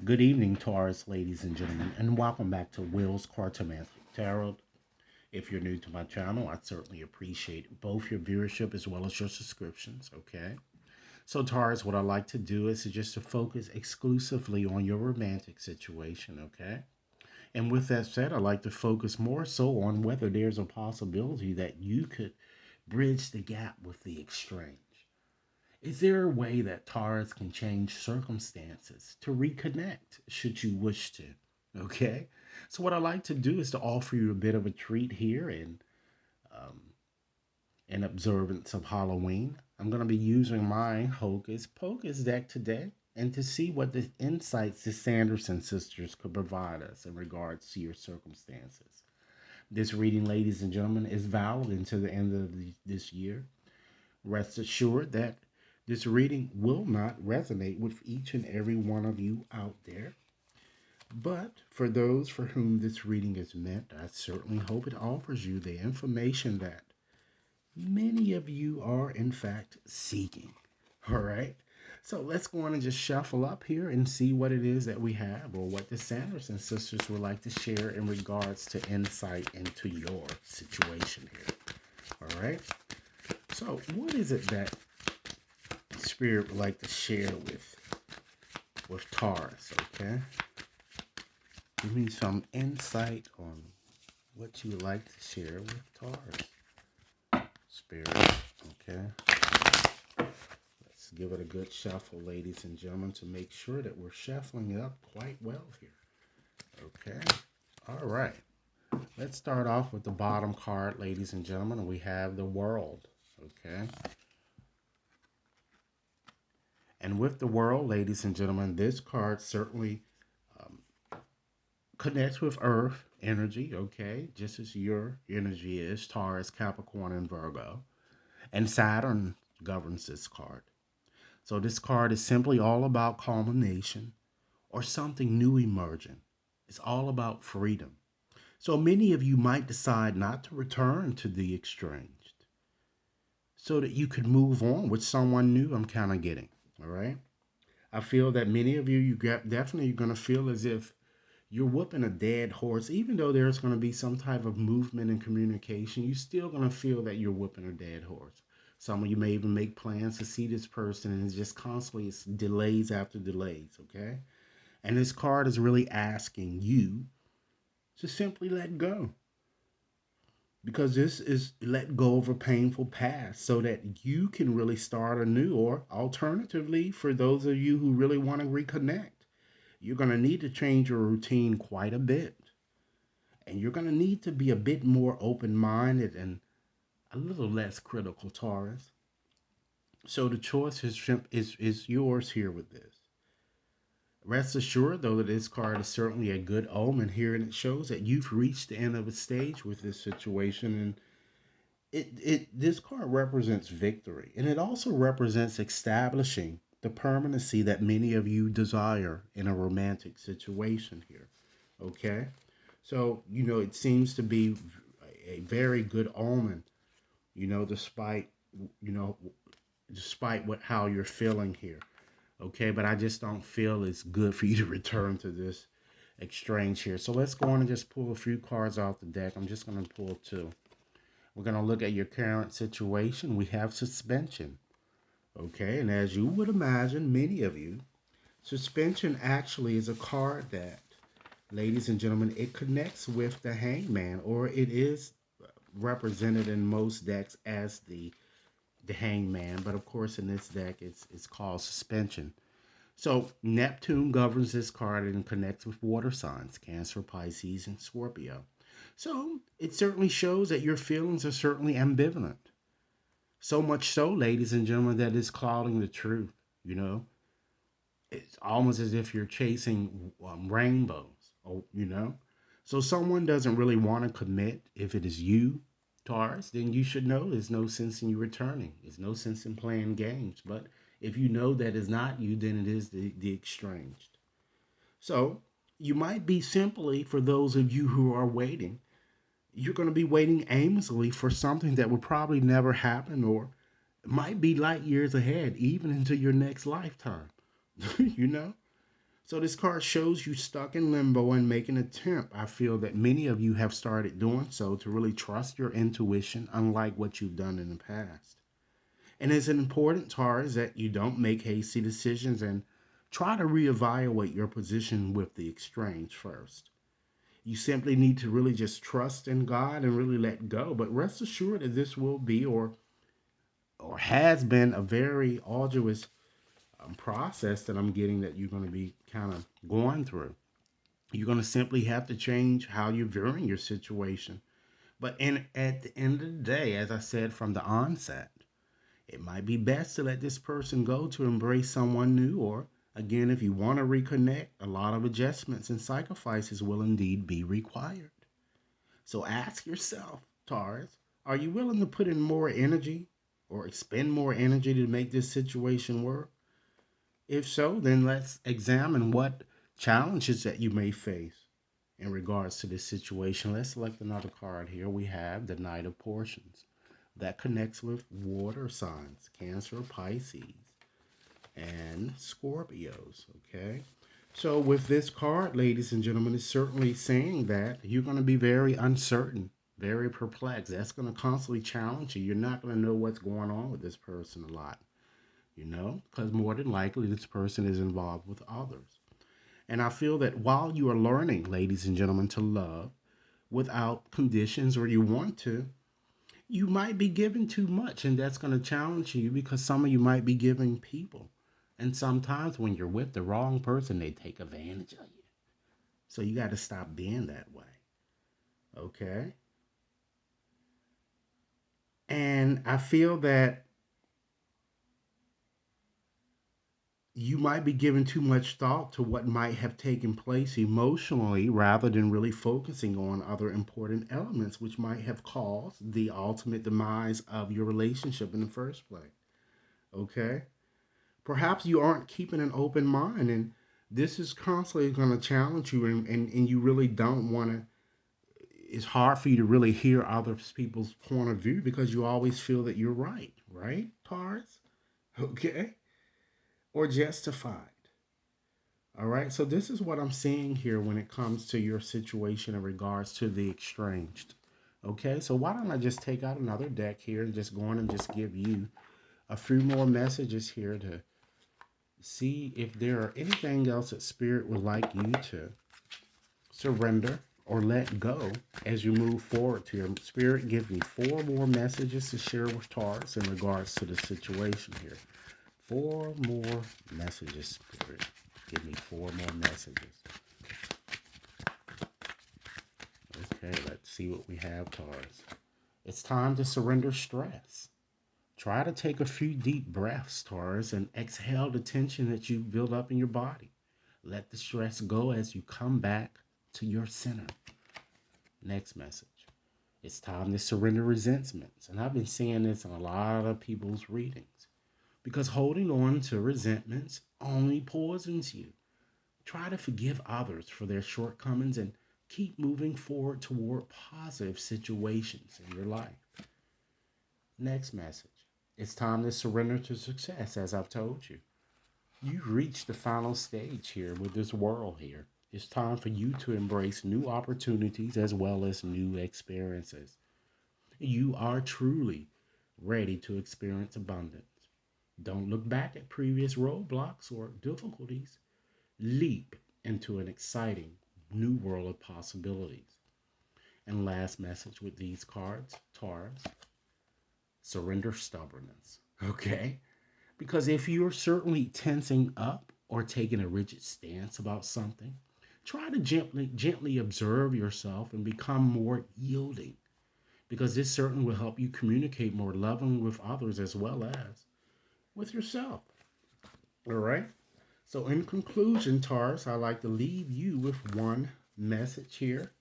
Good evening, Taurus, ladies and gentlemen, and welcome back to Will's Cartomantic Tarot. If you're new to my channel, I certainly appreciate both your viewership as well as your subscriptions, okay? So, Taurus, what I like to do is just to focus exclusively on your romantic situation, okay? And with that said, I like to focus more so on whether there's a possibility that you could bridge the gap with the exchange. Is there a way that Taurus can change circumstances to reconnect should you wish to? Okay. So, what I like to do is to offer you a bit of a treat here um, in observance of Halloween. I'm going to be using my Hocus Pocus deck today and to see what the insights the Sanderson sisters could provide us in regards to your circumstances. This reading, ladies and gentlemen, is valid until the end of this year. Rest assured that this reading will not resonate with each and every one of you out there. But for those for whom this reading is meant, I certainly hope it offers you the information that many of you are, in fact, seeking. All right? So let's go on and just shuffle up here and see what it is that we have or what the Sanderson sisters would like to share in regards to insight into your situation here. All right? So, what is it that Spirit would like to share with Taurus? Okay, give me some insight on what you would like to share with Taurus, Spirit. Okay, let's give it a good shuffle, ladies and gentlemen, to make sure that we're shuffling it up quite well here. Okay, all right. Let's start off with the bottom card, ladies and gentlemen. We have the World. Okay, and with the World, ladies and gentlemen, this card certainly um, connects with Earth energy, okay, just as your energy is Taurus, Capricorn, and Virgo. And Saturn governs this card. So this card is simply all about culmination or something new emerging. It's all about freedom. So many of you might decide not to return to the estranged so that you could move on with someone new. I'm kind of getting, all right? I feel that many of you, definitely going to feel as if you're whooping a dead horse. Even though there's going to be some type of movement and communication, you're still going to feel that you're whooping a dead horse. Some of you may even make plans to see this person, and it's just constantly it's delays after delays, okay? And this card is really asking you to simply let go. Because this is let go of a painful past so that you can really start anew, or alternatively, for those of you who really want to reconnect, you're going to need to change your routine quite a bit. And you're going to need to be a bit more open minded and a little less critical, Taurus. So the choice is yours here with this. Rest assured, though, that this card is certainly a good omen here, and it shows that you've reached the end of a stage with this situation. And this card represents victory, and it also represents establishing the permanency that many of you desire in a romantic situation here. Okay? So, it seems to be a very good omen, despite, you know, despite what how you're feeling here. Okay, but I just don't feel it's good for you to return to this exchange here. So let's go on and just pull a few cards off the deck. I'm just going to pull two. We're going to look at your current situation. We have suspension. Okay, and as you would imagine, many of you, suspension actually is a card that, ladies and gentlemen, it connects with the hangman, or it is represented in most decks as the hangman, but of course in this deck it's called suspension. So Neptune governs this card and connects with water signs, Cancer, Pisces, and Scorpio. So it certainly shows that your feelings are certainly ambivalent. So much so, ladies and gentlemen, that it's clouding the truth. You know, it's almost as if you're chasing rainbows. So someone doesn't really want to commit. If it is you, Taurus, then you should know there's no sense in you returning. There's no sense in playing games. But if you know that is not you, then it is the estranged. So you might be simply, for those of you who are waiting, you're going to be waiting aimlessly for something that will probably never happen, or might be light years ahead, even into your next lifetime. you know? So this card shows you stuck in limbo and make an attempt. I feel that many of you have started doing so to really trust your intuition, unlike what you've done in the past. And it's important, Taurus, that you don't make hasty decisions and try to reevaluate your position with the exchange first. You simply need to really just trust in God and really let go. But rest assured that this will be or has been a very arduous process that I'm getting that you're going to be kind of going through. You're going to simply have to change how you're viewing your situation. But at the end of the day, as I said from the onset, it might be best to let this person go to embrace someone new, or again, if you want to reconnect, a lot of adjustments and sacrifices will indeed be required. So ask yourself, Taurus, are you willing to put in more energy or expend more energy to make this situation work? If so, then let's examine what challenges that you may face in regards to this situation. Let's select another card here. We have the Knight of Portions. That connects with water signs, Cancer, Pisces, and Scorpios. Okay. So, with this card, ladies and gentlemen, it's certainly saying that you're going to be very uncertain, very perplexed. That's going to constantly challenge you. You're not going to know what's going on with this person a lot, because more than likely this person is involved with others. And I feel that while you are learning, ladies and gentlemen, to love without conditions, or you want to, you might be giving too much, and that's going to challenge you because some of you might be giving people. And sometimes when you're with the wrong person, they take advantage of you. So you got to stop being that way. Okay. And I feel that you might be giving too much thought to what might have taken place emotionally rather than really focusing on other important elements which might have caused the ultimate demise of your relationship in the first place. Okay. Perhaps you aren't keeping an open mind, and this is constantly going to challenge you, and you really don't want to. It's hard for you to really hear other people's point of view because you always feel that you're right, Taurus? Okay, or justified. All right, so this is what I'm seeing here when it comes to your situation in regards to the estranged. Okay, so why don't I just take out another deck here and just go on and just give you a few more messages here to see if there are anything else that Spirit would like you to surrender or let go as you move forward to your Spirit. Give me 4 more messages to share with Taurus in regards to the situation here. 4 more messages, Spirit. Give me 4 more messages. Okay, let's see what we have, Taurus. It's time to surrender stress. Try to take a few deep breaths, Taurus, and exhale the tension that you build up in your body. Let the stress go as you come back to your center. Next message. It's time to surrender resentments. And I've been seeing this in a lot of people's readings. Because holding on to resentments only poisons you. Try to forgive others for their shortcomings and keep moving forward toward positive situations in your life. Next message. It's time to surrender to success, as I've told you. You've reached the final stage here with this world here. It's time for you to embrace new opportunities as well as new experiences. You are truly ready to experience abundance. Don't look back at previous roadblocks or difficulties. Leap into an exciting new world of possibilities. And last message with these cards, Taurus, surrender stubbornness. Okay? Because if you're certainly tensing up or taking a rigid stance about something, try to gently observe yourself and become more yielding. Because this certainly will help you communicate more lovingly with others as well as with yourself. All right? So, in conclusion, Taurus, I'd like to leave you with one message here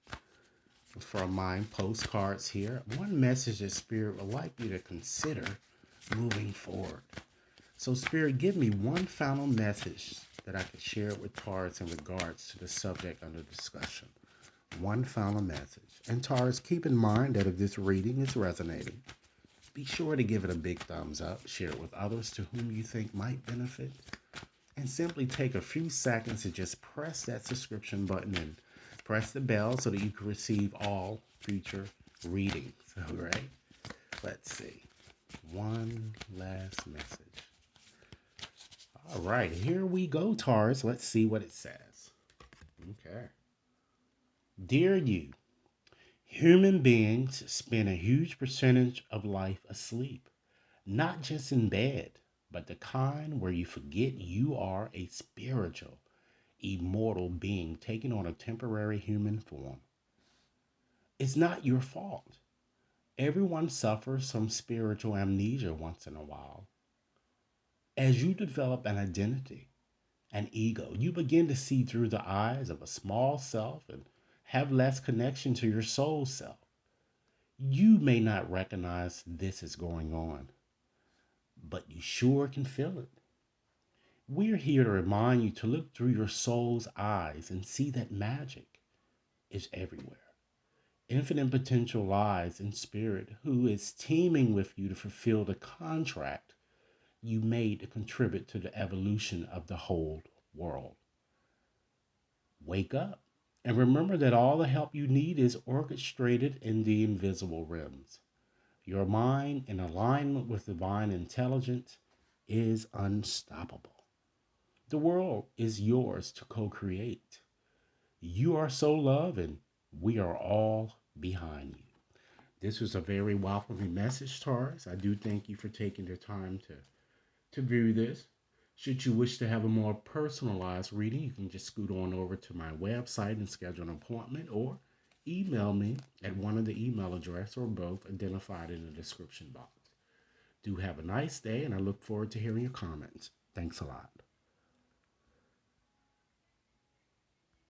from my postcards here. One message that Spirit would like you to consider moving forward. So, Spirit, give me one final message that I could share with Taurus in regards to the subject under discussion. One final message. And Taurus, keep in mind that if this reading is resonating, be sure to give it a big thumbs up, share it with others to whom you think might benefit, And simply take a few seconds to just press that subscription button and press the bell so that you can receive all future readings. All right. Let's see. One last message. All right. Here we go, Taurus. Let's see what it says. Okay. Dear you, human beings spend a huge percentage of life asleep, not just in bed, but the kind where you forget you are a spiritual, immortal being taking on a temporary human form. It's not your fault. Everyone suffers some spiritual amnesia once in a while. As you develop an identity, an ego, you begin to see through the eyes of a small self and have less connection to your soul self. You may not recognize this is going on, but you sure can feel it. We're here to remind you to look through your soul's eyes and see that magic is everywhere. Infinite potential lies in spirit, who is teaming with you to fulfill the contract you made to contribute to the evolution of the whole world. Wake up and remember that all the help you need is orchestrated in the invisible realms. Your mind, in alignment with divine intelligence, is unstoppable. The world is yours to co create. You are so loved, and we are all behind you. This was a very welcoming message, Taurus. I do thank you for taking the time to view this. Should you wish to have a more personalized reading, you can just scoot on over to my website and schedule an appointment or email me at one of the email address or both identified in the description box. Do have a nice day, and I look forward to hearing your comments. Thanks a lot.